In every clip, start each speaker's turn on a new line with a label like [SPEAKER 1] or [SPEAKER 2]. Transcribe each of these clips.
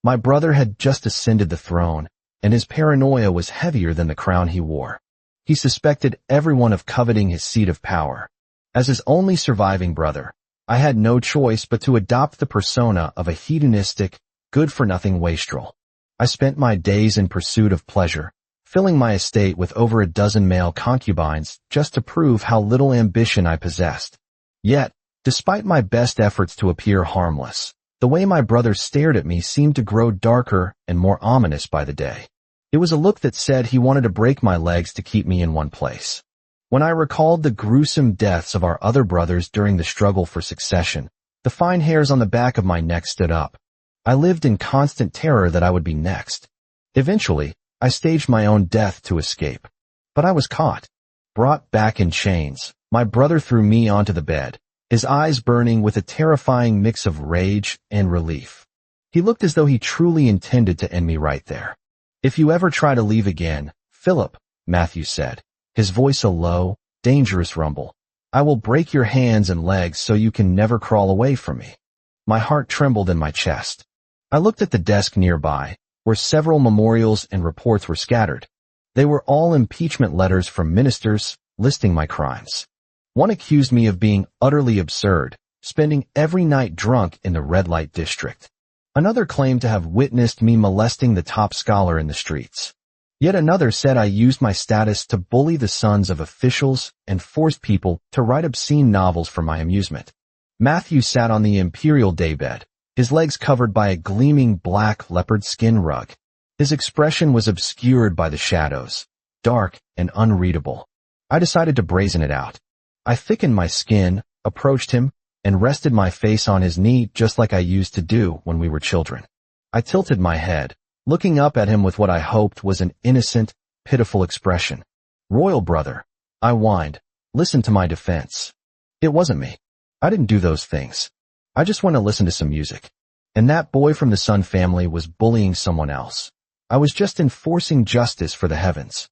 [SPEAKER 1] My brother had just ascended the throne, and his paranoia was heavier than the crown he wore. He suspected everyone of coveting his seat of power. As his only surviving brother, I had no choice but to adopt the persona of a hedonistic, good-for-nothing wastrel. I spent my days in pursuit of pleasure, filling my estate with over a dozen male concubines just to prove how little ambition I possessed. Yet, despite my best efforts to appear harmless, the way my brother stared at me seemed to grow darker and more ominous by the day. It was a look that said he wanted to break my legs to keep me in one place. When I recalled the gruesome deaths of our other brothers during the struggle for succession, the fine hairs on the back of my neck stood up. I lived in constant terror that I would be next. Eventually, I staged my own death to escape. But I was caught. Brought back in chains, my brother threw me onto the bed, his eyes burning with a terrifying mix of rage and relief. He looked as though he truly intended to end me right there. "If you ever try to leave again, Philip," Matthew said, his voice a low, dangerous rumble, "I will break your hands and legs so you can never crawl away from me." My heart trembled in my chest. I looked at the desk nearby, where several memorials and reports were scattered. They were all impeachment letters from ministers listing my crimes. One accused me of being utterly absurd, spending every night drunk in the red light district. Another claimed to have witnessed me molesting the top scholar in the streets. Yet another said I used my status to bully the sons of officials and forced people to write obscene novels for my amusement. Matthew sat on the imperial daybed, his legs covered by a gleaming black leopard skin rug. His expression was obscured by the shadows, dark and unreadable. I decided to brazen it out. I thickened my skin, approached him, and rested my face on his knee just like I used to do when we were children. I tilted my head, looking up at him with what I hoped was an innocent, pitiful expression. "Royal brother," I whined, "listen to my defense. It wasn't me. I didn't do those things. I just want to listen to some music. And that boy from the Sun family was bullying someone else. I was just enforcing justice for the heavens."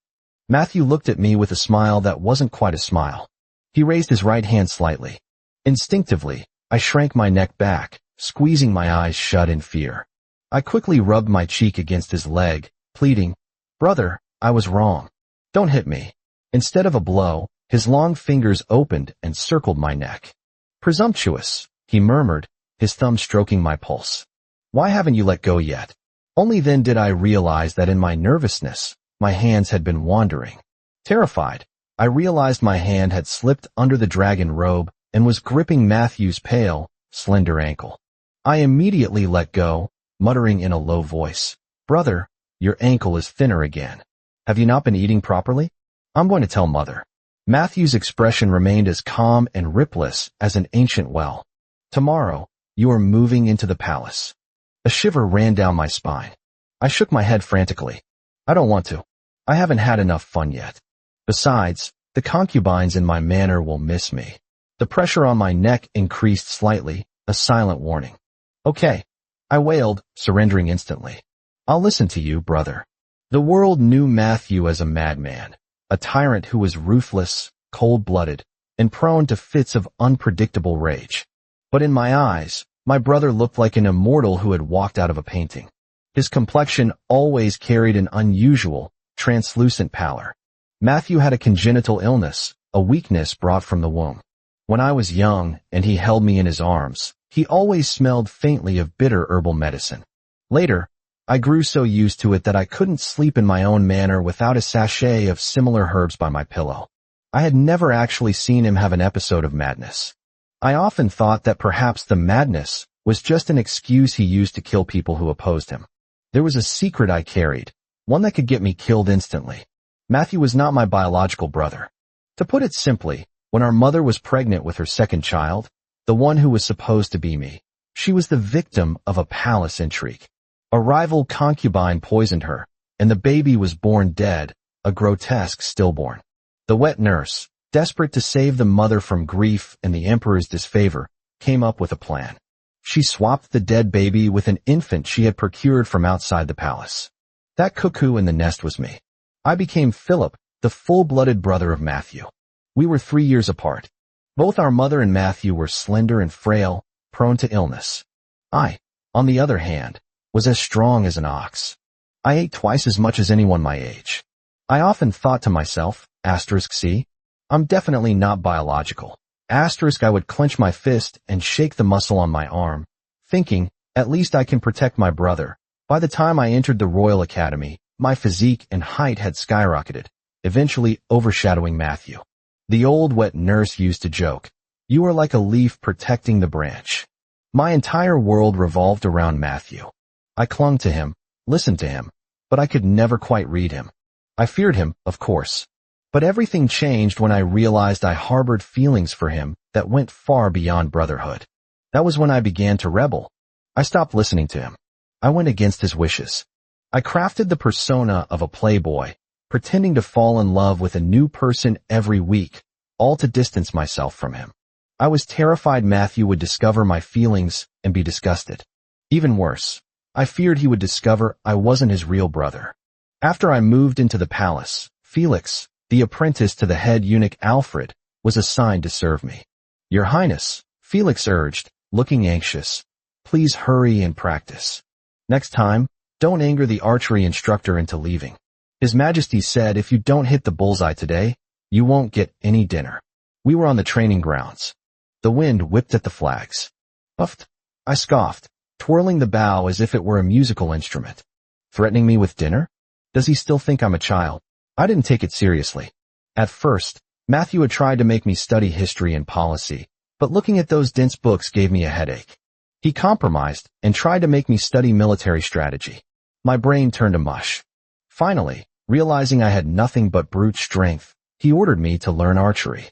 [SPEAKER 1] Matthew looked at me with a smile that wasn't quite a smile. He raised his right hand slightly. Instinctively, I shrank my neck back, squeezing my eyes shut in fear. I quickly rubbed my cheek against his leg, pleading, "Brother, I was wrong. Don't hit me." Instead of a blow, his long fingers opened and circled my neck. "Presumptuous," he murmured, his thumb stroking my pulse. "Why haven't you let go yet?" Only then did I realize that in my nervousness, my hands had been wandering. Terrified, I realized my hand had slipped under the dragon robe and was gripping Matthew's pale, slender ankle. I immediately let go, muttering in a low voice, "Brother, your ankle is thinner again. Have you not been eating properly? I'm going to tell Mother." Matthew's expression remained as calm and ripless as an ancient well. "Tomorrow, you are moving into the palace." A shiver ran down my spine. I shook my head frantically. "I don't want to. I haven't had enough fun yet. Besides, the concubines in my manor will miss me." The pressure on my neck increased slightly, a silent warning. "Okay," I wailed, surrendering instantly. "I'll listen to you, brother." The world knew Matthew as a madman, a tyrant who was ruthless, cold-blooded, and prone to fits of unpredictable rage. But in my eyes, my brother looked like an immortal who had walked out of a painting. His complexion always carried an unusual, translucent pallor. Matthew had a congenital illness, a weakness brought from the womb. When I was young and he held me in his arms, he always smelled faintly of bitter herbal medicine. Later, I grew so used to it that I couldn't sleep in my own manor without a sachet of similar herbs by my pillow. I had never actually seen him have an episode of madness. I often thought that perhaps the madness was just an excuse he used to kill people who opposed him. There was a secret I carried, one that could get me killed instantly. Matthew was not my biological brother. To put it simply, when our mother was pregnant with her second child, the one who was supposed to be me, she was the victim of a palace intrigue. A rival concubine poisoned her, and the baby was born dead, a grotesque stillborn. The wet nurse, desperate to save the mother from grief and the emperor's disfavor, came up with a plan. She swapped the dead baby with an infant she had procured from outside the palace. That cuckoo in the nest was me. I became Philip, the full-blooded brother of Matthew. We were 3 years apart. Both our mother and Matthew were slender and frail, prone to illness. I, on the other hand, was as strong as an ox. I ate twice as much as anyone my age. I often thought to myself, *C, I'm definitely not biological. I would clench my fist and shake the muscle on my arm, thinking, at least I can protect my brother. By the time I entered the Royal Academy, my physique and height had skyrocketed, eventually overshadowing Matthew. The old wet nurse used to joke, "You are like a leaf protecting the branch." My entire world revolved around Matthew. I clung to him, listened to him, but I could never quite read him. I feared him, of course. But everything changed when I realized I harbored feelings for him that went far beyond brotherhood. That was when I began to rebel. I stopped listening to him. I went against his wishes. I crafted the persona of a playboy, pretending to fall in love with a new person every week, all to distance myself from him. I was terrified Matthew would discover my feelings and be disgusted. Even worse, I feared he would discover I wasn't his real brother. After I moved into the palace, Felix, the apprentice to the head eunuch Alfred, was assigned to serve me. "Your Highness," Felix urged, looking anxious, "please hurry and practice. Next time, don't anger the archery instructor into leaving. His Majesty said if you don't hit the bullseye today, you won't get any dinner." We were on the training grounds. The wind whipped at the flags. "Puffed," I scoffed, twirling the bow as if it were a musical instrument. Threatening me with dinner? Does he still think I'm a child? I didn't take it seriously. At first, Matthew had tried to make me study history and policy, but looking at those dense books gave me a headache. He compromised and tried to make me study military strategy. My brain turned to mush. Finally, realizing I had nothing but brute strength, he ordered me to learn archery.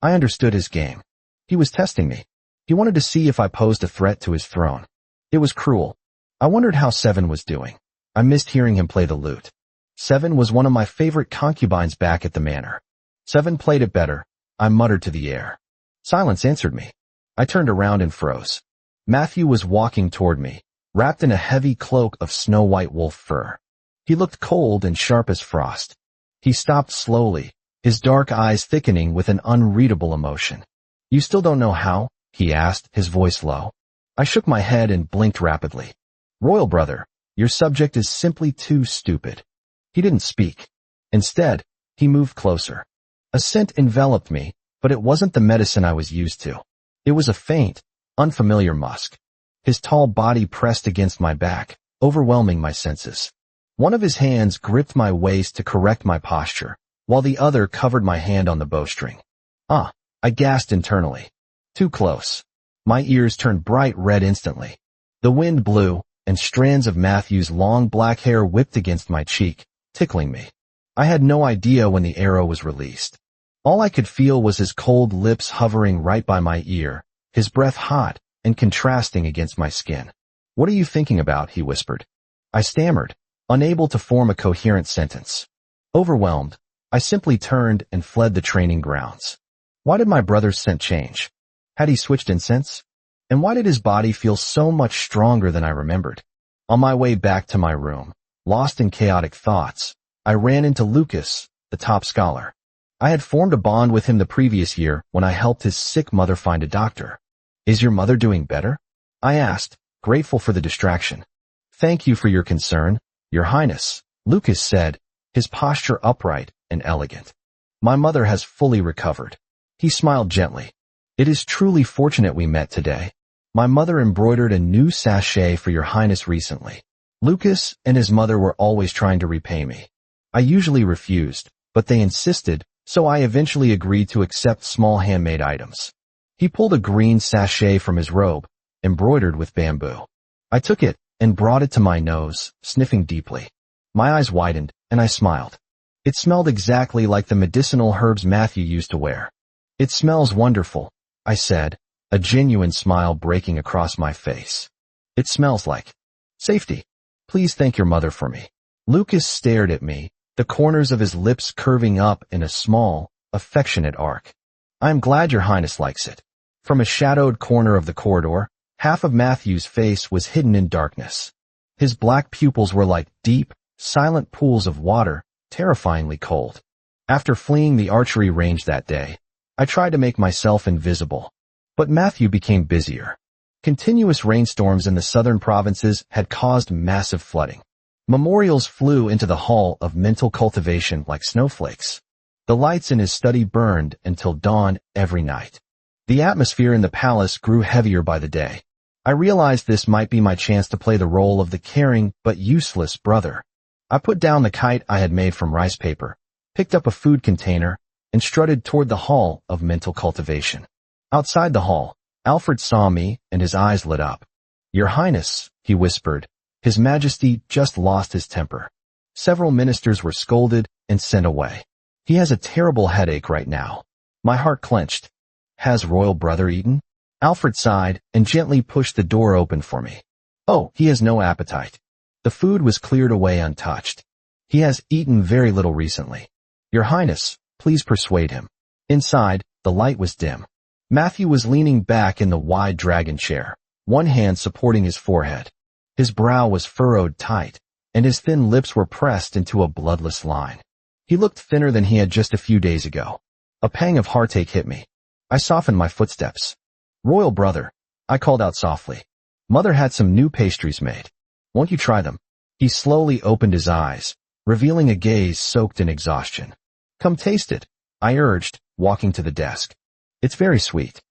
[SPEAKER 1] I understood his game. He was testing me. He wanted to see if I posed a threat to his throne. It was cruel. I wondered how Seven was doing. I missed hearing him play the lute. Seven was one of my favorite concubines back at the manor. Seven played it better, I muttered to the air. Silence answered me. I turned around and froze. Matthew was walking toward me, wrapped in a heavy cloak of snow-white wolf fur. He looked cold and sharp as frost. He stopped slowly, his dark eyes thickening with an unreadable emotion. "You still don't know how?" he asked, his voice low. I shook my head and blinked rapidly. "Royal brother, your subject is simply too stupid." He didn't speak. Instead, he moved closer. A scent enveloped me, but it wasn't the medicine I was used to. It was a faint, unfamiliar musk. His tall body pressed against my back, overwhelming my senses. One of his hands gripped my waist to correct my posture, while the other covered my hand on the bowstring. "Ah," I gasped internally. Too close. My ears turned bright red instantly. The wind blew, and strands of Matthew's long black hair whipped against my cheek, tickling me. I had no idea when the arrow was released. All I could feel was his cold lips hovering right by my ear, his breath hot and contrasting against my skin. "What are you thinking about?" he whispered. I stammered, unable to form a coherent sentence. Overwhelmed, I simply turned and fled the training grounds. Why did my brother's scent change? Had he switched in scents? And why did his body feel so much stronger than I remembered? On my way back to my room, lost in chaotic thoughts, I ran into Lucas, the top scholar. I had formed a bond with him the previous year when I helped his sick mother find a doctor. "Is your mother doing better?" I asked, grateful for the distraction. "Thank you for your concern, Your Highness," Lucas said, his posture upright and elegant. "My mother has fully recovered." He smiled gently. "It is truly fortunate we met today. My mother embroidered a new sachet for Your Highness recently." Lucas and his mother were always trying to repay me. I usually refused, but they insisted, so I eventually agreed to accept small handmade items. He pulled a green sachet from his robe, embroidered with bamboo. I took it and brought it to my nose, sniffing deeply. My eyes widened, and I smiled. It smelled exactly like the medicinal herbs Matthew used to wear. "It smells wonderful," I said, a genuine smile breaking across my face. "It smells like safety. Please thank your mother for me." Lucas stared at me, the corners of his lips curving up in a small, affectionate arc. "I am glad Your Highness likes it." From a shadowed corner of the corridor, half of Matthew's face was hidden in darkness. His black pupils were like deep, silent pools of water, terrifyingly cold. After fleeing the archery range that day, I tried to make myself invisible. But Matthew became busier. Continuous rainstorms in the southern provinces had caused massive flooding. Memorials flew into the hall of mental cultivation like snowflakes. The lights in his study burned until dawn every night. The atmosphere in the palace grew heavier by the day. I realized this might be my chance to play the role of the caring but useless brother. I put down the kite I had made from rice paper, picked up a food container, and strutted toward the hall of mental cultivation. Outside the hall, Alfred saw me and his eyes lit up. "Your Highness," he whispered. His Majesty just lost his temper. Several ministers were scolded and sent away. He has a terrible headache right now. My heart clenched. Has royal brother eaten? Alfred sighed and gently pushed the door open for me. Oh, he has no appetite. The food was cleared away untouched. He has eaten very little recently. Your Highness, please persuade him. Inside, the light was dim. Matthew was leaning back in the wide dragon chair, one hand supporting his forehead. His brow was furrowed tight, and his thin lips were pressed into a bloodless line. He looked thinner than he had just a few days ago. A pang of heartache hit me. I softened my footsteps. "Royal brother," I called out softly. "Mother had some new pastries made. Won't you try them?" He slowly opened his eyes, revealing a gaze soaked in exhaustion. "Come taste it," I urged, walking to the desk. "It's very sweet."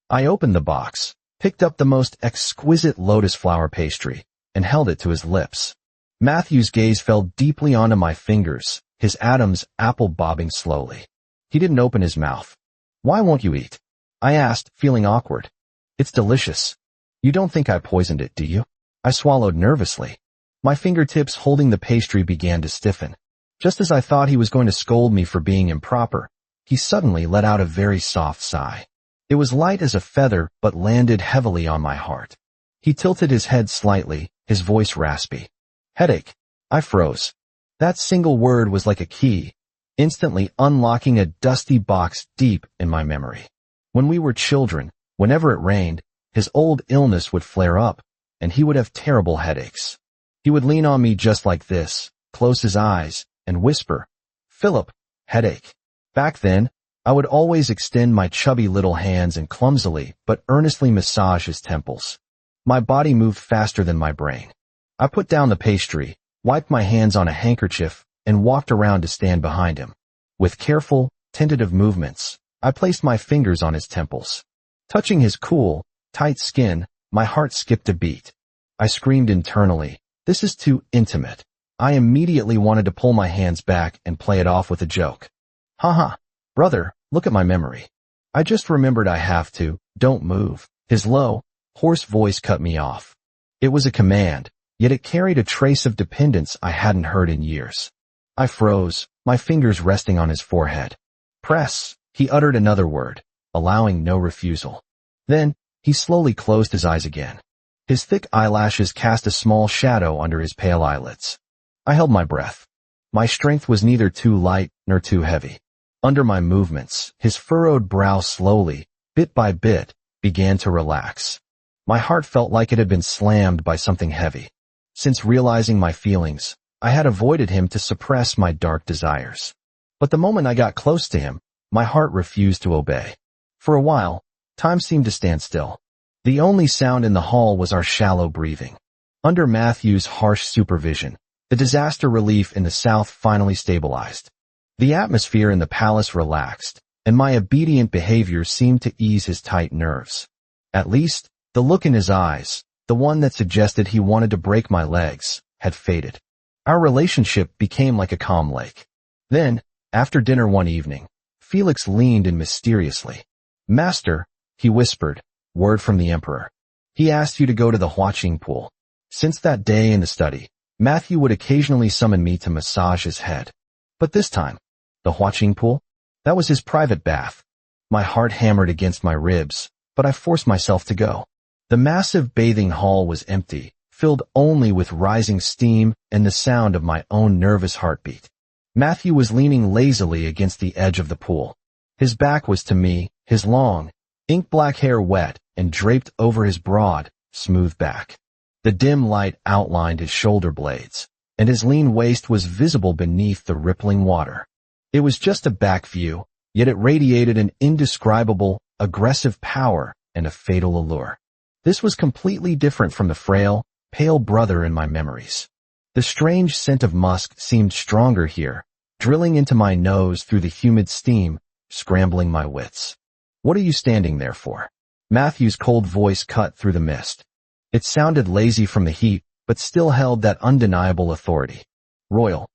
[SPEAKER 1] I opened the box, picked up the most exquisite lotus flower pastry, and held it to his lips. Matthew's gaze fell deeply onto my fingers, his Adam's apple bobbing slowly. He didn't open his mouth. "Why won't you eat?" I asked, feeling awkward. "It's delicious. You don't think I poisoned it, do you?" I swallowed nervously. My fingertips holding the pastry began to stiffen. Just as I thought he was going to scold me for being improper, he suddenly let out a very soft sigh. It was light as a feather, but landed heavily on my heart. He tilted his head slightly, his voice raspy. "Headache." I froze. That single word was like a key, instantly unlocking a dusty box deep in my memory. When we were children, whenever it rained, his old illness would flare up, and he would have terrible headaches. He would lean on me just like this, close his eyes, and whisper, "Philip, headache." Back then, I would always extend my chubby little hands and clumsily but earnestly massage his temples. My body moved faster than my brain. I put down the pastry, wiped my hands on a handkerchief, and walked around to stand behind him. With careful, tentative movements, I placed my fingers on his temples. Touching his cool, tight skin, my heart skipped a beat. I screamed internally, "This is too intimate." I immediately wanted to pull my hands back and play it off with a joke. "Haha, brother, look at my memory. I just remembered I have to, don't move." His low, hoarse voice cut me off. It was a command, yet it carried a trace of dependence I hadn't heard in years. I froze, my fingers resting on his forehead. "Press," he uttered another word, allowing no refusal. Then, he slowly closed his eyes again. His thick eyelashes cast a small shadow under his pale eyelids. I held my breath. My strength was neither too light nor too heavy. Under my movements, his furrowed brow slowly, bit by bit, began to relax. My heart felt like it had been slammed by something heavy. Since realizing my feelings, I had avoided him to suppress my dark desires. But the moment I got close to him, my heart refused to obey. For a while, time seemed to stand still. The only sound in the hall was our shallow breathing. Under Matthew's harsh supervision, the disaster relief in the south finally stabilized. The atmosphere in the palace relaxed, and my obedient behavior seemed to ease his tight nerves. At least, the look in his eyes, the one that suggested he wanted to break my legs, had faded. Our relationship became like a calm lake. Then, after dinner one evening, Felix leaned in mysteriously. "Master," he whispered, "word from the emperor. He asked you to go to the Huaqing pool." Since that day in the study, Matthew would occasionally summon me to massage his head. But this time, the Huaqing pool? That was his private bath. My heart hammered against my ribs, but I forced myself to go. The massive bathing hall was empty, filled only with rising steam and the sound of my own nervous heartbeat. Matthew was leaning lazily against the edge of the pool. His back was to me, his long, ink-black hair wet and draped over his broad, smooth back. The dim light outlined his shoulder blades, and his lean waist was visible beneath the rippling water. It was just a back view, yet it radiated an indescribable, aggressive power and a fatal allure. This was completely different from the frail, pale brother in my memories. The strange scent of musk seemed stronger here, drilling into my nose through the humid steam, scrambling my wits. "What are you standing there for?" Matthew's cold voice cut through the mist. It sounded lazy from the heat, but still held that undeniable authority. Royal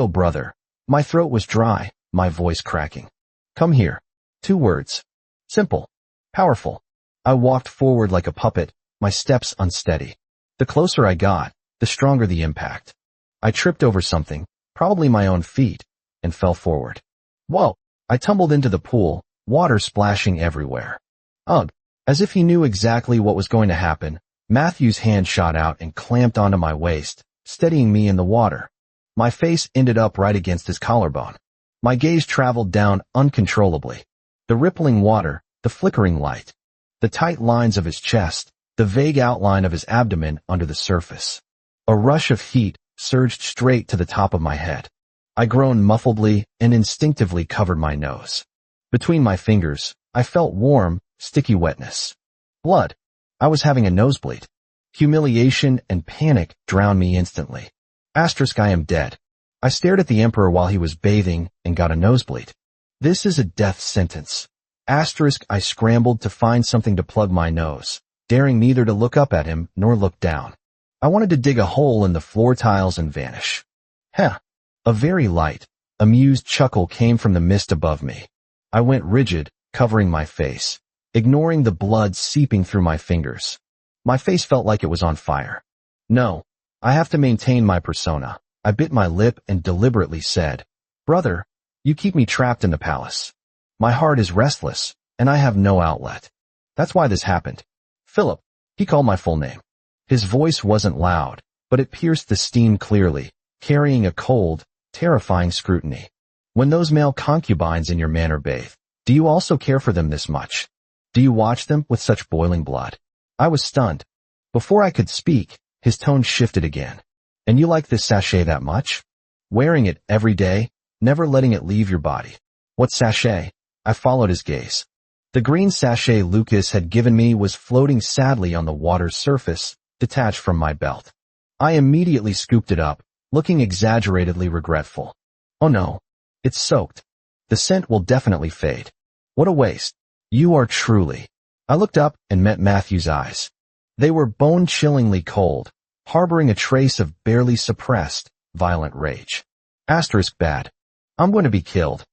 [SPEAKER 1] brother." My throat was dry, my voice cracking. "Come here." 2 words. Simple. Powerful. I walked forward like a puppet, my steps unsteady. The closer I got, the stronger the impact. I tripped over something, probably my own feet, and fell forward. Whoa! I tumbled into the pool, water splashing everywhere. Ugh! As if he knew exactly what was going to happen, Matthew's hand shot out and clamped onto my waist, steadying me in the water. My face ended up right against his collarbone. My gaze traveled down uncontrollably. The rippling water, the flickering light, the tight lines of his chest, the vague outline of his abdomen under the surface. A rush of heat surged straight to the top of my head. I groaned muffledly and instinctively covered my nose. Between my fingers, I felt warm, sticky wetness. Blood. I was having a nosebleed. Humiliation and panic drowned me instantly. I am dead. I stared at the Emperor while he was bathing and got a nosebleed. This is a death sentence. I scrambled to find something to plug my nose, daring neither to look up at him nor look down. I wanted to dig a hole in the floor tiles and vanish. Heh. A very light, amused chuckle came from the mist above me. I went rigid, covering my face, ignoring the blood seeping through my fingers. My face felt like it was on fire. No, I have to maintain my persona. I bit my lip and deliberately said, "Brother, you keep me trapped in the palace. My heart is restless, and I have no outlet. That's why this happened." "Philip," he called my full name. His voice wasn't loud, but it pierced the steam clearly, carrying a cold, terrifying scrutiny. "When those male concubines in your manor bathe, do you also care for them this much? Do you watch them with such boiling blood?" I was stunned. Before I could speak, his tone shifted again. "And you like this sachet that much? Wearing it every day, never letting it leave your body." "What sachet?" I followed his gaze. The green sachet Lucas had given me was floating sadly on the water's surface, detached from my belt. I immediately scooped it up, looking exaggeratedly regretful. "Oh no, it's soaked. The scent will definitely fade. What a waste. You are truly." I looked up and met Matthew's eyes. They were bone-chillingly cold, harboring a trace of barely suppressed, violent rage. Bad. I'm going to be killed.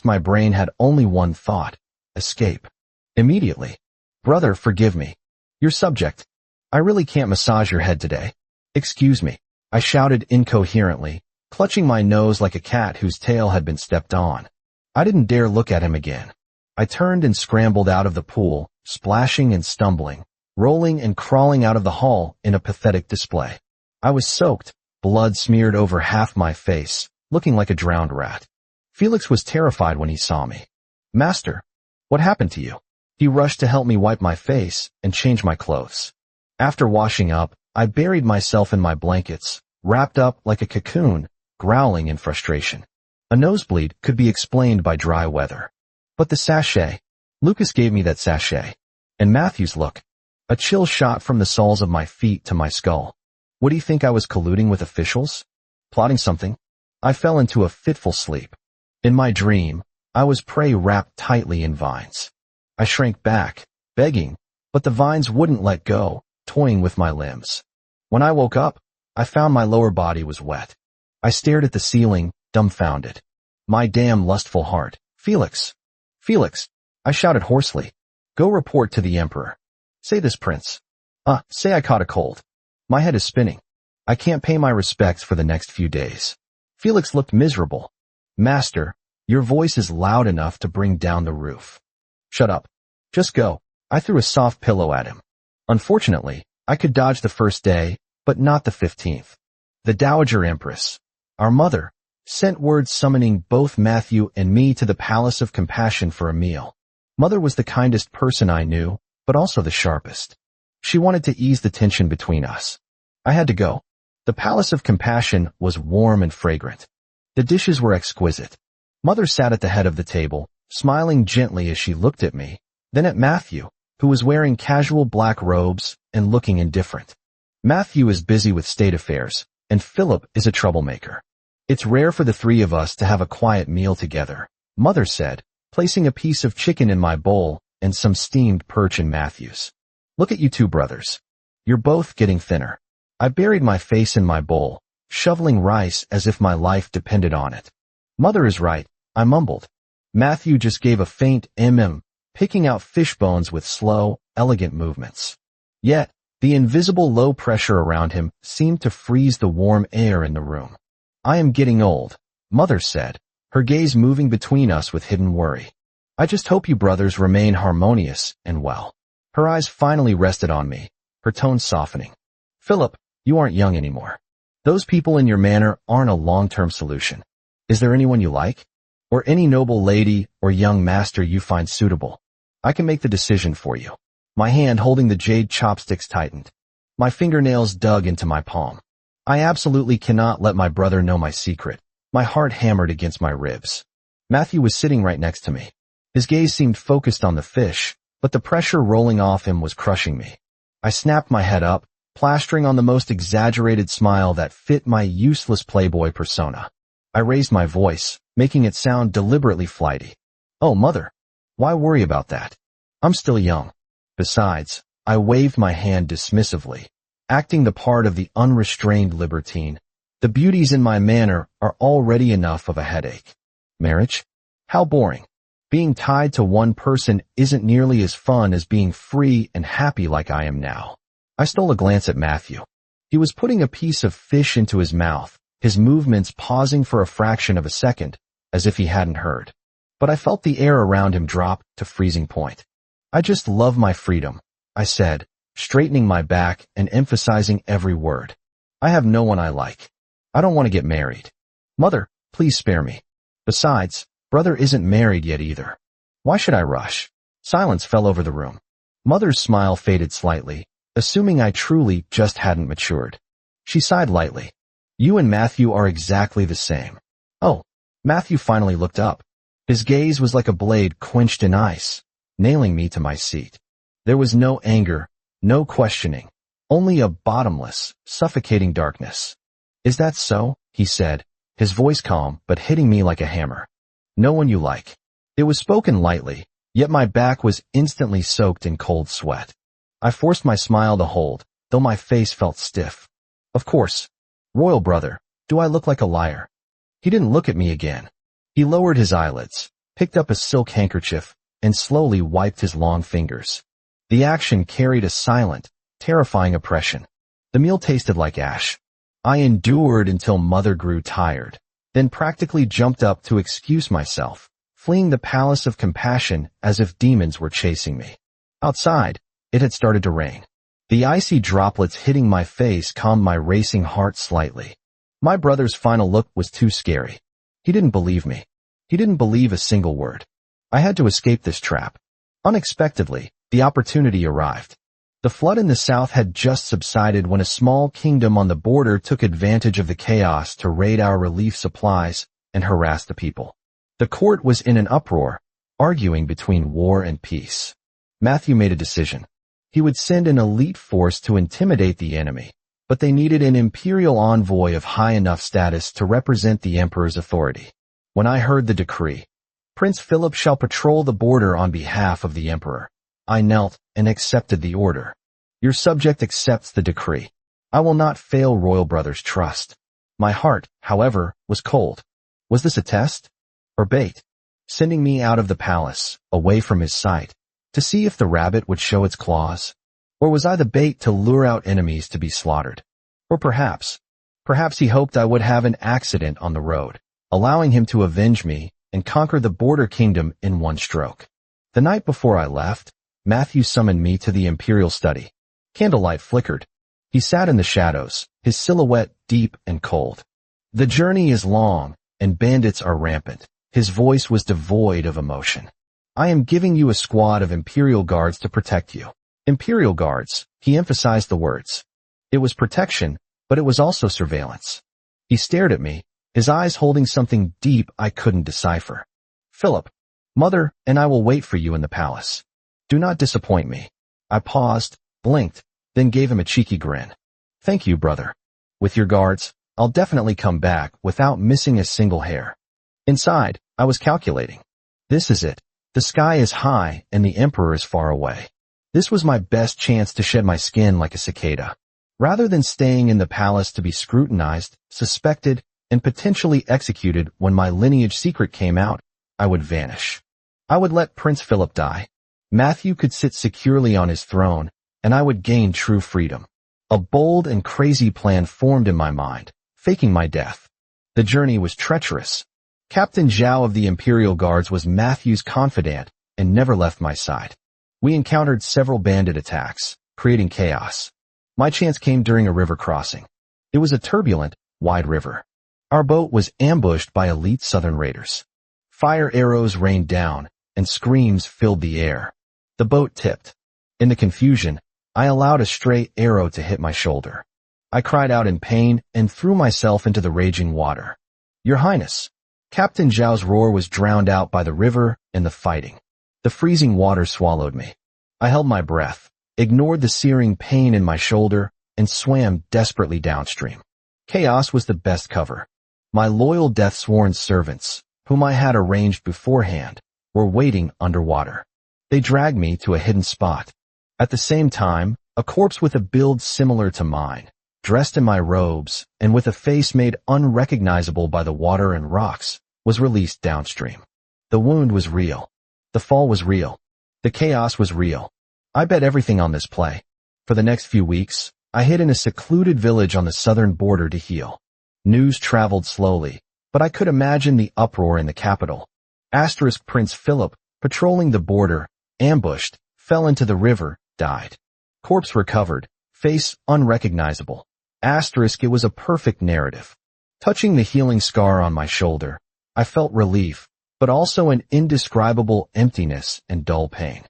[SPEAKER 1] My brain had only one thought. Escape. Immediately. "Brother, forgive me. Your subject. I really can't massage your head today." "Excuse me," I shouted incoherently, clutching my nose like a cat whose tail had been stepped on. I didn't dare look at him again. I turned and scrambled out of the pool, splashing and stumbling, rolling and crawling out of the hall in a pathetic display. I was soaked, blood smeared over half my face, looking like a drowned rat. Felix was terrified when he saw me. "Master, what happened to you?" He rushed to help me wipe my face and change my clothes. After washing up, I buried myself in my blankets, wrapped up like a cocoon, growling in frustration. A nosebleed could be explained by dry weather. But the sachet. Lucas gave me that sachet. And Matthew's look. A chill shot from the soles of my feet to my skull. Would he think I was colluding with officials? Plotting something? I fell into a fitful sleep. In my dream, I was prey wrapped tightly in vines. I shrank back, begging, but the vines wouldn't let go, toying with my limbs. When I woke up, I found my lower body was wet. I stared at the ceiling, dumbfounded. My damn lustful heart. "Felix! Felix!" I shouted hoarsely. "Go report to the Emperor. Say this, Prince. Say I caught a cold. My head is spinning. I can't pay my respects for the next few days." Felix looked miserable. "Master, your voice is loud enough to bring down the roof." "Shut up. Just go." I threw a soft pillow at him. Unfortunately, I could dodge the first day, but not the 15th. The Dowager Empress, our mother, sent word summoning both Matthew and me to the Palace of Compassion for a meal. Mother was the kindest person I knew, but also the sharpest. She wanted to ease the tension between us. I had to go. The Palace of Compassion was warm and fragrant. The dishes were exquisite. Mother sat at the head of the table, smiling gently as she looked at me, then at Matthew, who was wearing casual black robes and looking indifferent. Matthew is busy with state affairs, and Philip is a troublemaker. It's rare for the three of us to have a quiet meal together, Mother said, placing a piece of chicken in my bowl and some steamed perch in Matthew's. Look at you two brothers. You're both getting thinner. I buried my face in my bowl, shoveling rice as if my life depended on it. Mother is right, I mumbled. Matthew just gave a faint picking out fish bones with slow, elegant movements. Yet, the invisible low pressure around him seemed to freeze the warm air in the room. I am getting old, Mother said, her gaze moving between us with hidden worry. I just hope you brothers remain harmonious and well. Her eyes finally rested on me, her tone softening. Philip, you aren't young anymore. Those people in your manor aren't a long-term solution. Is there anyone you like? Or any noble lady or young master you find suitable? I can make the decision for you. My hand holding the jade chopsticks tightened. My fingernails dug into my palm. I absolutely cannot let my brother know my secret. My heart hammered against my ribs. Matthew was sitting right next to me. His gaze seemed focused on the fish, but the pressure rolling off him was crushing me. I snapped my head up, plastering on the most exaggerated smile that fit my useless playboy persona. I raised my voice, making it sound deliberately flighty. Oh, Mother, why worry about that? I'm still young. Besides, I waved my hand dismissively, acting the part of the unrestrained libertine. The beauties in my manner are already enough of a headache. Marriage? How boring. Being tied to one person isn't nearly as fun as being free and happy like I am now. I stole a glance at Matthew. He was putting a piece of fish into his mouth, his movements pausing for a fraction of a second, as if he hadn't heard. But I felt the air around him drop to freezing point. I just love my freedom, I said, straightening my back and emphasizing every word. I have no one I like. I don't want to get married. Mother, please spare me. Besides, brother isn't married yet either. Why should I rush? Silence fell over the room. Mother's smile faded slightly, assuming I truly just hadn't matured. She sighed lightly. You and Matthew are exactly the same. Oh, Matthew finally looked up. His gaze was like a blade quenched in ice, nailing me to my seat. There was no anger, no questioning, only a bottomless, suffocating darkness. Is that so? He said, his voice calm but hitting me like a hammer. No one you like. It was spoken lightly, yet my back was instantly soaked in cold sweat. I forced my smile to hold, though my face felt stiff. Of course. Royal brother, do I look like a liar? He didn't look at me again. He lowered his eyelids, picked up a silk handkerchief, and slowly wiped his long fingers. The action carried a silent, terrifying oppression. The meal tasted like ash. I endured until Mother grew tired, then practically jumped up to excuse myself, fleeing the palace of compassion as if demons were chasing me. Outside, it had started to rain. The icy droplets hitting my face calmed my racing heart slightly. My brother's final look was too scary. He didn't believe me. He didn't believe a single word. I had to escape this trap. Unexpectedly, the opportunity arrived. The flood in the south had just subsided when a small kingdom on the border took advantage of the chaos to raid our relief supplies and harass the people. The court was in an uproar, arguing between war and peace. Matthew made a decision. He would send an elite force to intimidate the enemy, but they needed an imperial envoy of high enough status to represent the emperor's authority. When I heard the decree, Prince Philip shall patrol the border on behalf of the emperor, I knelt and accepted the order. Your subject accepts the decree. I will not fail royal brother's trust. My heart, however, was cold. Was this a test? Or bait? Sending me out of the palace, away from his sight, to see if the rabbit would show its claws? Or was I the bait to lure out enemies to be slaughtered? Or perhaps he hoped I would have an accident on the road, allowing him to avenge me and conquer the border kingdom in one stroke. The night before I left, Matthew summoned me to the imperial study. Candlelight flickered. He sat in the shadows, his silhouette deep and cold. The journey is long, and bandits are rampant. His voice was devoid of emotion. I am giving you a squad of imperial guards to protect you. Imperial guards, he emphasized the words. It was protection, but it was also surveillance. He stared at me, his eyes holding something deep I couldn't decipher. Philip, Mother and I will wait for you in the palace. Do not disappoint me. I paused, blinked, then gave him a cheeky grin. Thank you, brother. With your guards, I'll definitely come back without missing a single hair. Inside, I was calculating. This is it. The sky is high and the emperor is far away. This was my best chance to shed my skin like a cicada. Rather than staying in the palace to be scrutinized, suspected, and potentially executed when my lineage secret came out, I would vanish. I would let Prince Philip die. Matthew could sit securely on his throne, and I would gain true freedom. A bold and crazy plan formed in my mind, faking my death. The journey was treacherous. Captain Zhao of the Imperial Guards was Matthew's confidant and never left my side. We encountered several bandit attacks, creating chaos. My chance came during a river crossing. It was a turbulent, wide river. Our boat was ambushed by elite southern raiders. Fire arrows rained down, and screams filled the air. The boat tipped. In the confusion, I allowed a stray arrow to hit my shoulder. I cried out in pain and threw myself into the raging water. Your Highness! Captain Zhao's roar was drowned out by the river and the fighting. The freezing water swallowed me. I held my breath, ignored the searing pain in my shoulder, and swam desperately downstream. Chaos was the best cover. My loyal death-sworn servants, whom I had arranged beforehand, were waiting underwater. They dragged me to a hidden spot. At the same time, a corpse with a build similar to mine, dressed in my robes and with a face made unrecognizable by the water and rocks, was released downstream. The wound was real. The fall was real. The chaos was real. I bet everything on this play. For the next few weeks, I hid in a secluded village on the southern border to heal. News traveled slowly, but I could imagine the uproar in the capital. Prince Philip, patrolling the border, ambushed, fell into the river, died. Corpse recovered, face unrecognizable. It was a perfect narrative. Touching the healing scar on my shoulder, I felt relief, but also an indescribable emptiness and dull pain.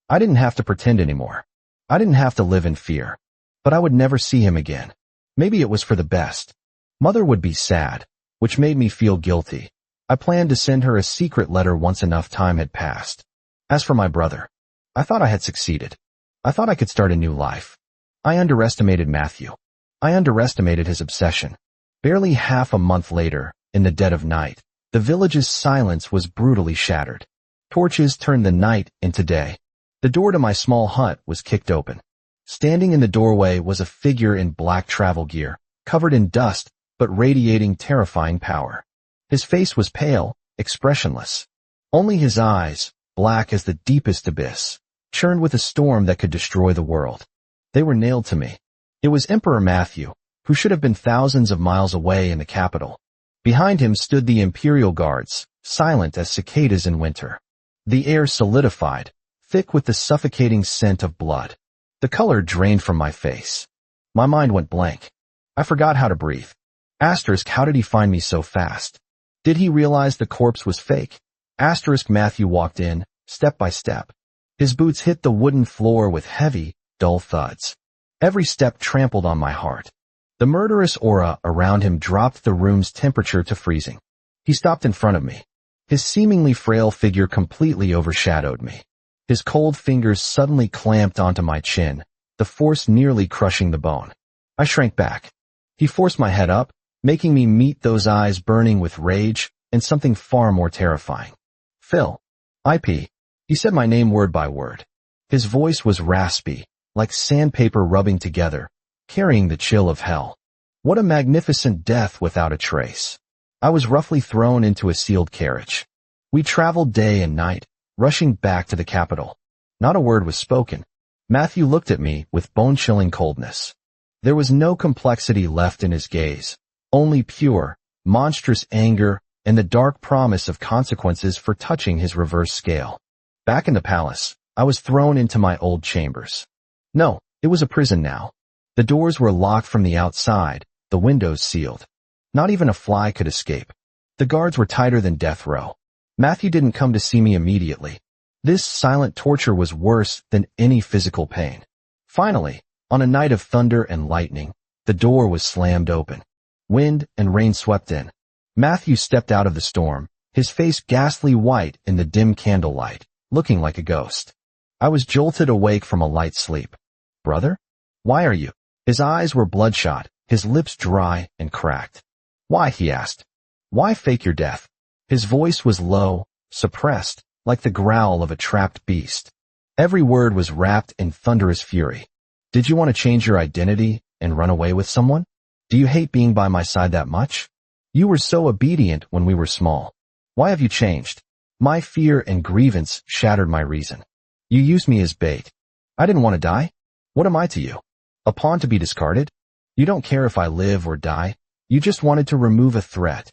[SPEAKER 1] I didn't have to pretend anymore. I didn't have to live in fear. But I would never see him again. Maybe it was for the best. Mother would be sad, which made me feel guilty. I planned to send her a secret letter once enough time had passed. As for my brother, I thought I had succeeded. I thought I could start a new life. I underestimated Matthew. I underestimated his obsession. Barely half a month later, in the dead of night, the village's silence was brutally shattered. Torches turned the night into day. The door to my small hut was kicked open. Standing in the doorway was a figure in black travel gear, covered in dust, but radiating terrifying power. His face was pale, expressionless. Only his eyes, black as the deepest abyss, churned with a storm that could destroy the world. They were nailed to me. It was Emperor Matthew, who should have been thousands of miles away in the capital. Behind him stood the Imperial Guards, silent as cicadas in winter. The air solidified, thick with the suffocating scent of blood. The color drained from my face. My mind went blank. I forgot how to breathe. How did he find me so fast? Did he realize the corpse was fake? Matthew walked in, step by step. His boots hit the wooden floor with heavy, dull thuds. Every step trampled on my heart. The murderous aura around him dropped the room's temperature to freezing. He stopped in front of me. His seemingly frail figure completely overshadowed me. His cold fingers suddenly clamped onto my chin, the force nearly crushing the bone. I shrank back. He forced my head up, making me meet those eyes burning with rage and something far more terrifying. Phil. IP. He said my name word by word. His voice was raspy, like sandpaper rubbing together, carrying the chill of hell. What a magnificent death without a trace. I was roughly thrown into a sealed carriage. We traveled day and night, rushing back to the capital. Not a word was spoken. Matthew looked at me with bone-chilling coldness. There was no complexity left in his gaze, only pure, monstrous anger and the dark promise of consequences for touching his reverse scale. Back in the palace, I was thrown into my old chambers. No, it was a prison now. The doors were locked from the outside, the windows sealed. Not even a fly could escape. The guards were tighter than death row. Matthew didn't come to see me immediately. This silent torture was worse than any physical pain. Finally, on a night of thunder and lightning, the door was slammed open. Wind and rain swept in. Matthew stepped out of the storm, his face ghastly white in the dim candlelight, looking like a ghost. I was jolted awake from a light sleep. Brother? Why are you? His eyes were bloodshot, his lips dry and cracked. Why? He asked. Why fake your death? His voice was low, suppressed, like the growl of a trapped beast. Every word was wrapped in thunderous fury. Did you want to change your identity and run away with someone? Do you hate being by my side that much? You were so obedient when we were small. Why have you changed? My fear and grievance shattered my reason. You used me as bait. I didn't want to die. What am I to you? A pawn to be discarded? You don't care if I live or die. You just wanted to remove a threat.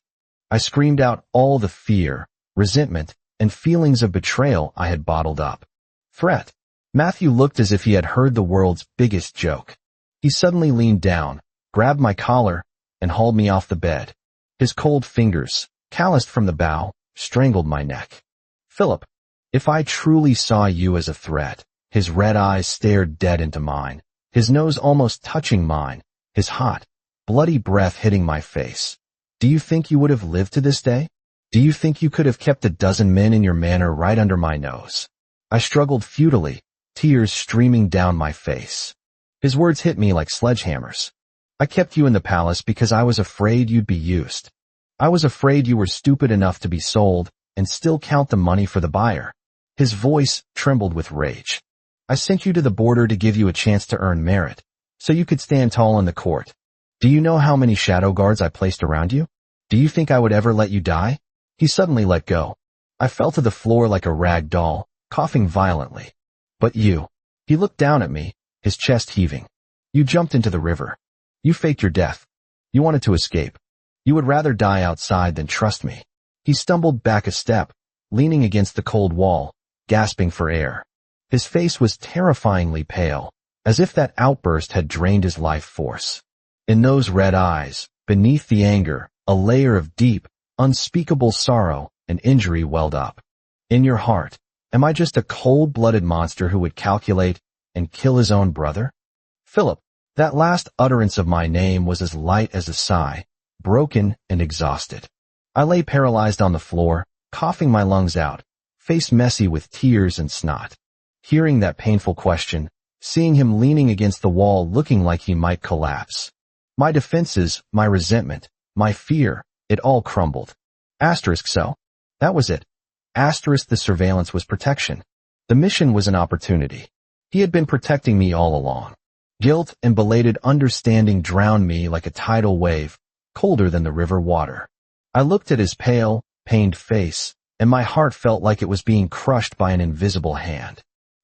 [SPEAKER 1] I screamed out all the fear, resentment, and feelings of betrayal I had bottled up. Threat. Matthew looked as if he had heard the world's biggest joke. He suddenly leaned down, grabbed my collar, and hauled me off the bed. His cold fingers, calloused from the bow, strangled my neck. Philip, if I truly saw you as a threat, his red eyes stared dead into mine, his nose almost touching mine, his hot, bloody breath hitting my face. Do you think you would have lived to this day? Do you think you could have kept a dozen men in your manor right under my nose? I struggled futilely, tears streaming down my face. His words hit me like sledgehammers. I kept you in the palace because I was afraid you'd be used. I was afraid you were stupid enough to be sold and still count the money for the buyer. His voice trembled with rage. I sent you to the border to give you a chance to earn merit, so you could stand tall in the court. Do you know how many shadow guards I placed around you? Do you think I would ever let you die? He suddenly let go. I fell to the floor like a rag doll, coughing violently. But you. He looked down at me, his chest heaving. You jumped into the river. You faked your death. You wanted to escape. You would rather die outside than trust me. He stumbled back a step, leaning against the cold wall, gasping for air. His face was terrifyingly pale, as if that outburst had drained his life force. In those red eyes, beneath the anger, a layer of deep, unspeakable sorrow and injury welled up. In your heart, am I just a cold-blooded monster who would calculate and kill his own brother? Philip, that last utterance of my name was as light as a sigh, broken and exhausted. I lay paralyzed on the floor, coughing my lungs out, face messy with tears and snot. Hearing that painful question, seeing him leaning against the wall looking like he might collapse. My defenses, my resentment, my fear, it all crumbled. So? That was it. The surveillance was protection. The mission was an opportunity. He had been protecting me all along. Guilt and belated understanding drowned me like a tidal wave, colder than the river water. I looked at his pale, pained face, and my heart felt like it was being crushed by an invisible hand.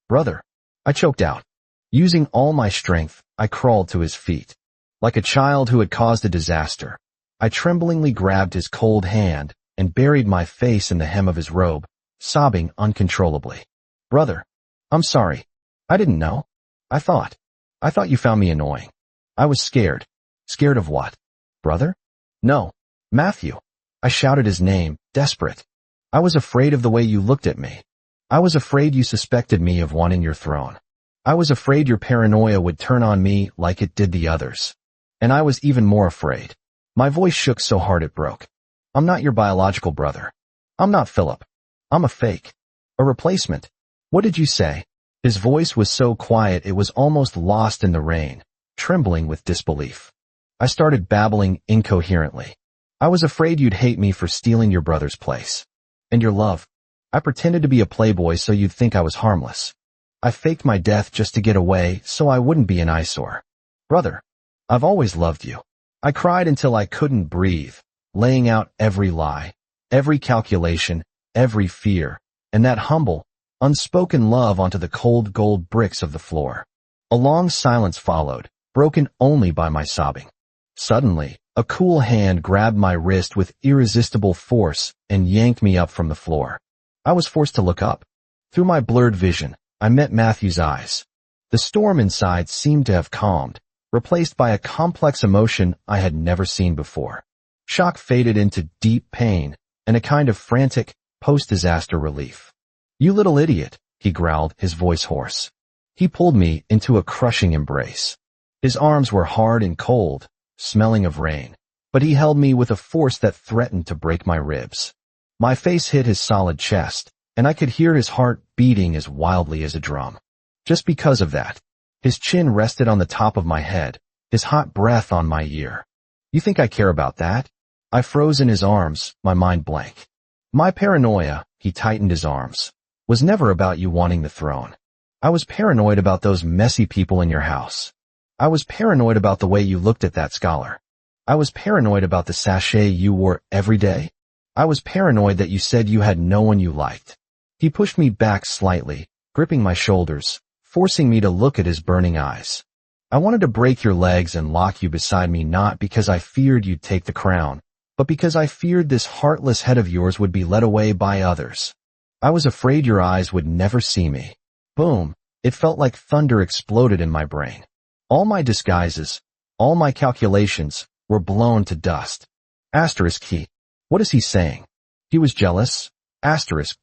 [SPEAKER 1] Brother, I choked out. Using all my strength, I crawled to his feet. Like a child who had caused a disaster, I tremblingly grabbed his cold hand and buried my face in the hem of his robe, sobbing uncontrollably. Brother, I'm sorry. I didn't know. I thought you found me annoying. I was scared. Scared of what? Brother? No. Matthew. I shouted his name, desperate. I was afraid of the way you looked at me. I was afraid you suspected me of wanting your throne. I was afraid your paranoia would turn on me like it did the others. And I was even more afraid. My voice shook so hard it broke. I'm not your biological brother. I'm not Philip. I'm a fake. A replacement. What did you say? His voice was so quiet it was almost lost in the rain, trembling with disbelief. I started babbling incoherently. I was afraid you'd hate me for stealing your brother's place. And your love. I pretended to be a playboy so you'd think I was harmless. I faked my death just to get away so I wouldn't be an eyesore. Brother, I've always loved you. I cried until I couldn't breathe, laying out every lie, every calculation, every fear, and that humble, unspoken love onto the cold gold bricks of the floor. A long silence followed, broken only by my sobbing. Suddenly, a cool hand grabbed my wrist with irresistible force and yanked me up from the floor. I was forced to look up. Through my blurred vision, I met Matthew's eyes. The storm inside seemed to have calmed, replaced by a complex emotion I had never seen before. Shock faded into deep pain and a kind of frantic, post-disaster relief. You little idiot, he growled, his voice hoarse. He pulled me into a crushing embrace. His arms were hard and cold, smelling of rain, but he held me with a force that threatened to break my ribs. My face hit his solid chest, and I could hear his heart beating as wildly as a drum. Just because of that, his chin rested on the top of my head, his hot breath on my ear. You think I care about that? I froze in his arms, my mind blank. My paranoia, he tightened his arms, was never about you wanting the throne. I was paranoid about those messy people in your house. I was paranoid about the way you looked at that scholar. I was paranoid about the sachet you wore every day. I was paranoid that you said you had no one you liked. He pushed me back slightly, gripping my shoulders, forcing me to look at his burning eyes. I wanted to break your legs and lock you beside me not because I feared you'd take the crown, but because I feared this heartless head of yours would be led away by others. I was afraid your eyes would never see me. Boom! It felt like thunder exploded in my brain. All my disguises, all my calculations, were blown to dust. Asterisk he. What is he saying? He was jealous. Asterisk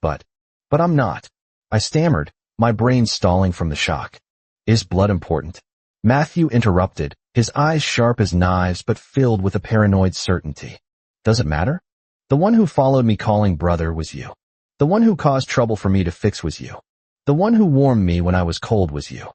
[SPEAKER 1] but I'm not. I stammered, my brain stalling from the shock. Is blood important? Matthew interrupted, his eyes sharp as knives but filled with a paranoid certainty. Does it matter? The one who followed me calling brother was you. The one who caused trouble for me to fix was you. The one who warmed me when I was cold was you.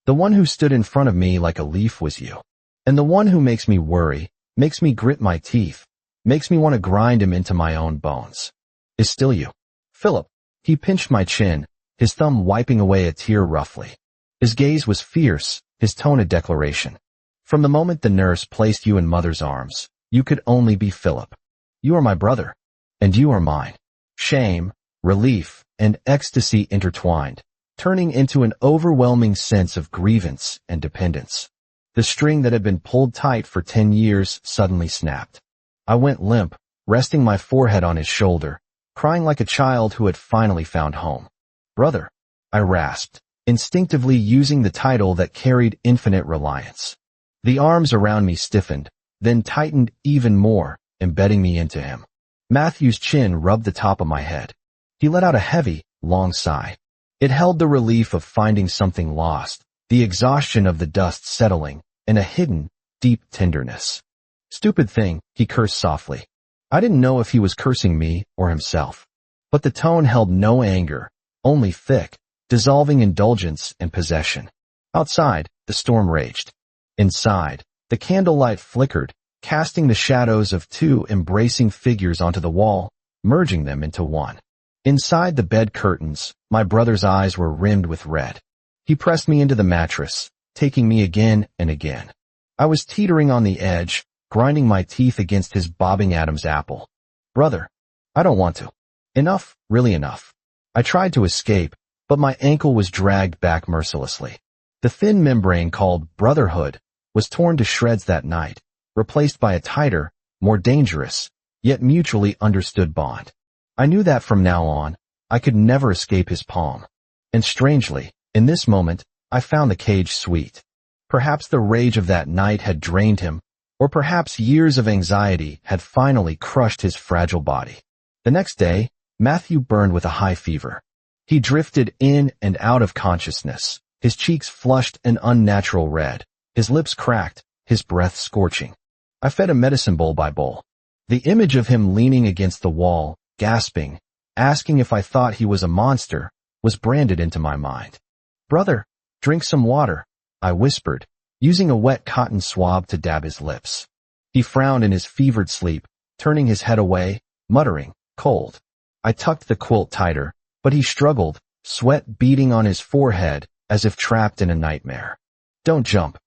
[SPEAKER 1] The one who stood in front of me like a leaf was you. And the one who makes me worry, makes me grit my teeth, makes me want to grind him into my own bones, is still you. Philip. He pinched my chin, his thumb wiping away a tear roughly. His gaze was fierce, his tone a declaration. From the moment the nurse placed you in Mother's arms, you could only be Philip. You are my brother, and you are mine. Shame, relief, and ecstasy intertwined, turning into an overwhelming sense of grievance and dependence. The string that had been pulled tight for 10 years suddenly snapped. I went limp, resting my forehead on his shoulder, crying like a child who had finally found home. Brother, I rasped, instinctively using the title that carried infinite reliance. The arms around me stiffened, then tightened even more, embedding me into him. Matthew's chin rubbed the top of my head. He let out a heavy, long sigh. It held the relief of finding something lost, the exhaustion of the dust settling, and a hidden, deep tenderness. Stupid thing, he cursed softly. I didn't know if he was cursing me or himself. But the tone held no anger, only thick, dissolving indulgence and possession. Outside, the storm raged. Inside, the candlelight flickered, casting the shadows of two embracing figures onto the wall, merging them into one. Inside the bed curtains, my brother's eyes were rimmed with red. He pressed me into the mattress, taking me again and again. I was teetering on the edge, grinding my teeth against his bobbing Adam's apple. Brother, I don't want to. Enough, really enough. I tried to escape, but my ankle was dragged back mercilessly. The thin membrane called brotherhood was torn to shreds that night, replaced by a tighter, more dangerous, yet mutually understood bond. I knew that from now on, I could never escape his palm. And strangely, in this moment, I found the cage sweet. Perhaps the rage of that night had drained him, or perhaps years of anxiety had finally crushed his fragile body. The next day, Matthew burned with a high fever. He drifted in and out of consciousness, his cheeks flushed an unnatural red, his lips cracked, his breath scorching. I fed him medicine bowl by bowl. The image of him leaning against the wall, gasping, asking if I thought he was a monster, was branded into my mind. Brother, drink some water, I whispered, using a wet cotton swab to dab his lips. He frowned in his fevered sleep, turning his head away, muttering, cold. I tucked the quilt tighter, but he struggled, sweat beading on his forehead as if trapped in a nightmare. Don't jump.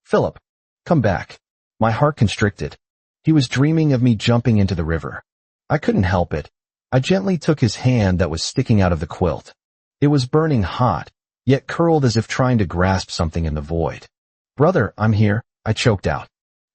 [SPEAKER 1] Philip, come back. My heart constricted. He was dreaming of me jumping into the river. I couldn't help it. I gently took his hand that was sticking out of the quilt. It was burning hot, yet curled as if trying to grasp something in the void. Brother, I'm here, I choked out.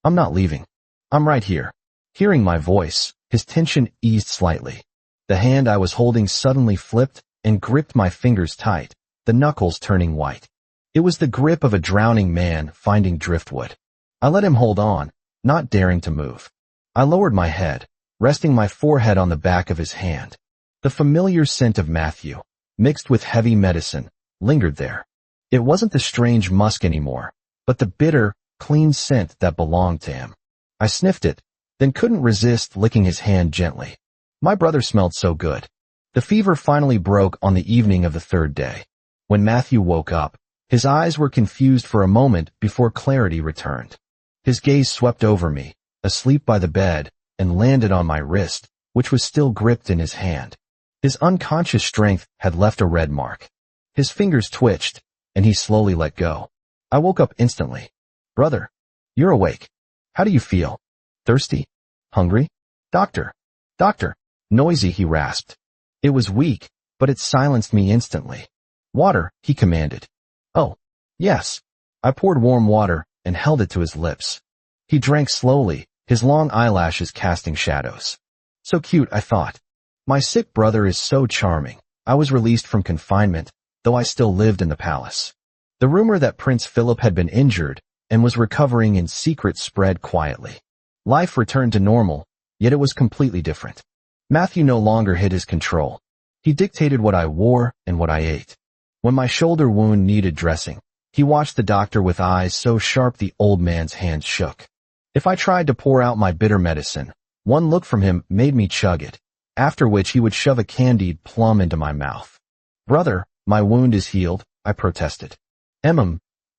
[SPEAKER 1] I'm not leaving. I'm right here. Hearing my voice, his tension eased slightly. The hand I was holding suddenly flipped and gripped my fingers tight, the knuckles turning white. It was the grip of a drowning man finding driftwood. I let him hold on, not daring to move. I lowered my head, resting my forehead on the back of his hand. The familiar scent of Matthew, mixed with heavy medicine, lingered there. It wasn't the strange musk anymore, but the bitter, clean scent that belonged to him. I sniffed it, then couldn't resist licking his hand gently. My brother smelled so good. The fever finally broke on the evening of the third day. When Matthew woke up, his eyes were confused for a moment before clarity returned. His gaze swept over me, asleep by the bed, and landed on my wrist, which was still gripped in his hand. His unconscious strength had left a red mark. His fingers twitched, and he slowly let go. I woke up instantly. "Brother, you're awake. How do you feel? Thirsty? Hungry? Doctor, doctor." Noisy, he rasped. It was weak, but it silenced me instantly. "Water," he commanded. "Oh, yes." I poured warm water and held it to his lips. He drank slowly, his long eyelashes casting shadows. So cute, I thought. My sick brother is so charming. I was released from confinement, though I still lived in the palace. The rumor that Prince Philip had been injured and was recovering in secret spread quietly. Life returned to normal, yet it was completely different. Matthew no longer hid his control. He dictated what I wore and what I ate. When my shoulder wound needed dressing, he watched the doctor with eyes so sharp the old man's hands shook. If I tried to pour out my bitter medicine, one look from him made me chug it, after which he would shove a candied plum into my mouth. "Brother, my wound is healed," I protested.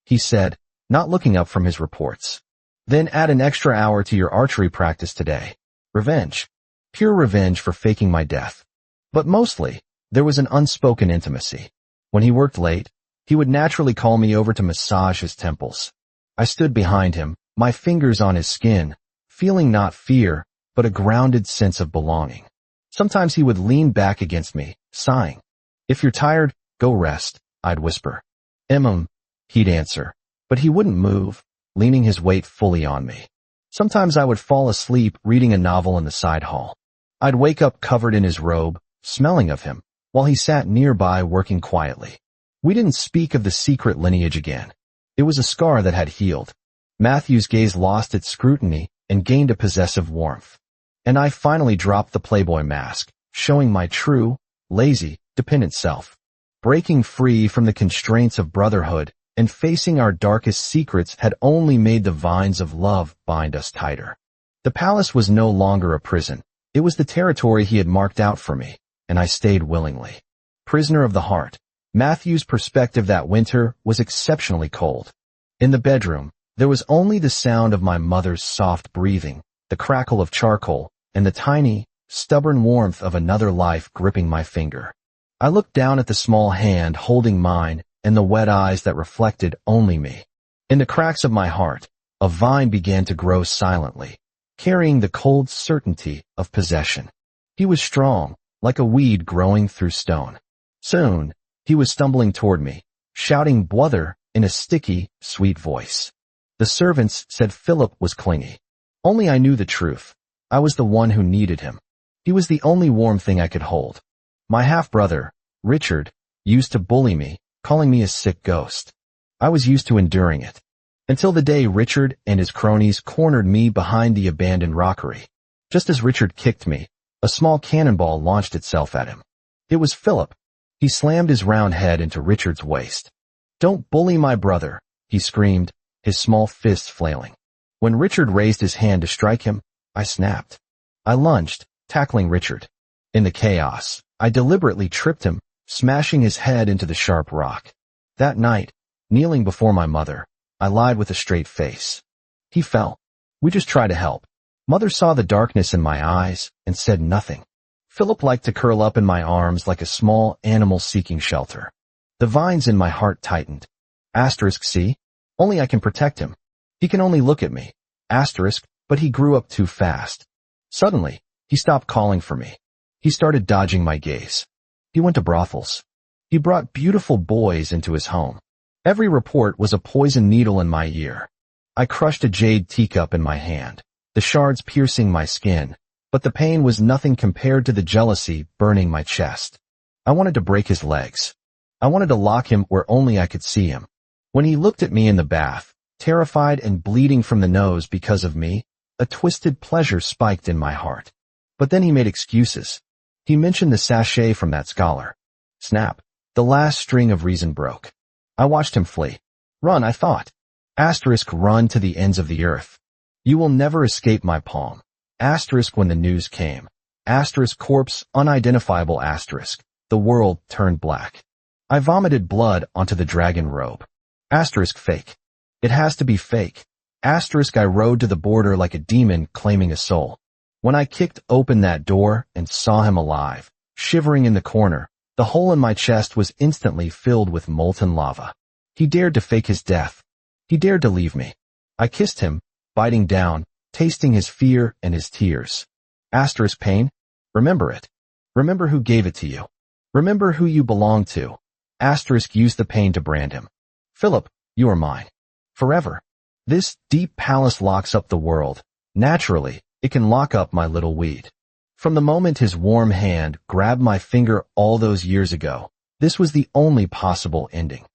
[SPEAKER 1] He said, not looking up from his reports. "Then add an extra hour to your archery practice today. Revenge. Pure revenge for faking my death." But mostly, there was an unspoken intimacy. When he worked late, he would naturally call me over to massage his temples. I stood behind him, my fingers on his skin, feeling not fear, but a grounded sense of belonging. Sometimes he would lean back against me, sighing. "If you're tired, go rest," I'd whisper. He'd answer, but he wouldn't move, leaning his weight fully on me. Sometimes I would fall asleep reading a novel in the side hall. I'd wake up covered in his robe, smelling of him, while he sat nearby working quietly. We didn't speak of the secret lineage again. It was a scar that had healed. Matthew's gaze lost its scrutiny and gained a possessive warmth. And I finally dropped the playboy mask, showing my true, lazy, dependent self. Breaking free from the constraints of brotherhood and facing our darkest secrets had only made the vines of love bind us tighter. The palace was no longer a prison. It was the territory he had marked out for me, and I stayed willingly. Prisoner of the heart. Matthew's perspective that winter was exceptionally cold. In the bedroom, there was only the sound of my mother's soft breathing, the crackle of charcoal, and the tiny, stubborn warmth of another life gripping my finger. I looked down at the small hand holding mine and the wet eyes that reflected only me. In the cracks of my heart, a vine began to grow silently, carrying the cold certainty of possession. He was strong, like a weed growing through stone. Soon, he was stumbling toward me, shouting "brother" in a sticky, sweet voice. The servants said Philip was clingy. Only I knew the truth. I was the one who needed him. He was the only warm thing I could hold. My half-brother, Richard, used to bully me, calling me a sick ghost. I was used to enduring it. Until the day Richard and his cronies cornered me behind the abandoned rockery. Just as Richard kicked me, a small cannonball launched itself at him. It was Philip. He slammed his round head into Richard's waist. "Don't bully my brother," he screamed, his small fists flailing. When Richard raised his hand to strike him, I snapped. I lunged, tackling Richard. In the chaos, I deliberately tripped him, smashing his head into the sharp rock. That night, kneeling before my mother, I lied with a straight face. "He fell. We just tried to help." Mother saw the darkness in my eyes and said nothing. Philip liked to curl up in my arms like a small animal seeking shelter. The vines in my heart tightened. See? Only I can protect him. He can only look at me. But he grew up too fast. Suddenly, he stopped calling for me. He started dodging my gaze. He went to brothels. He brought beautiful boys into his home. Every report was a poison needle in my ear. I crushed a jade teacup in my hand, the shards piercing my skin, but the pain was nothing compared to the jealousy burning my chest. I wanted to break his legs. I wanted to lock him where only I could see him. When he looked at me in the bath, terrified and bleeding from the nose because of me, a twisted pleasure spiked in my heart. But then he made excuses. He mentioned the sachet from that scholar. Snap. The last string of reason broke. I watched him flee. Run, I thought. Run to the ends of the earth. You will never escape my palm. When the news came. Asterisk corpse, unidentifiable asterisk. The world turned black. I vomited blood onto the dragon robe. Asterisk fake. It has to be fake. Asterisk I rode to the border like a demon claiming a soul. When I kicked open that door and saw him alive, shivering in the corner, the hole in my chest was instantly filled with molten lava. He dared to fake his death. He dared to leave me. I kissed him, biting down, tasting his fear and his tears. Asterisk pain. Remember it. Remember who gave it to you. Remember who you belong to. Asterisk used the pain to brand him. Philip, you are mine. Forever. This deep palace locks up the world. Naturally, it can lock up my little weed. From the moment his warm hand grabbed my finger all those years ago, this was the only possible ending.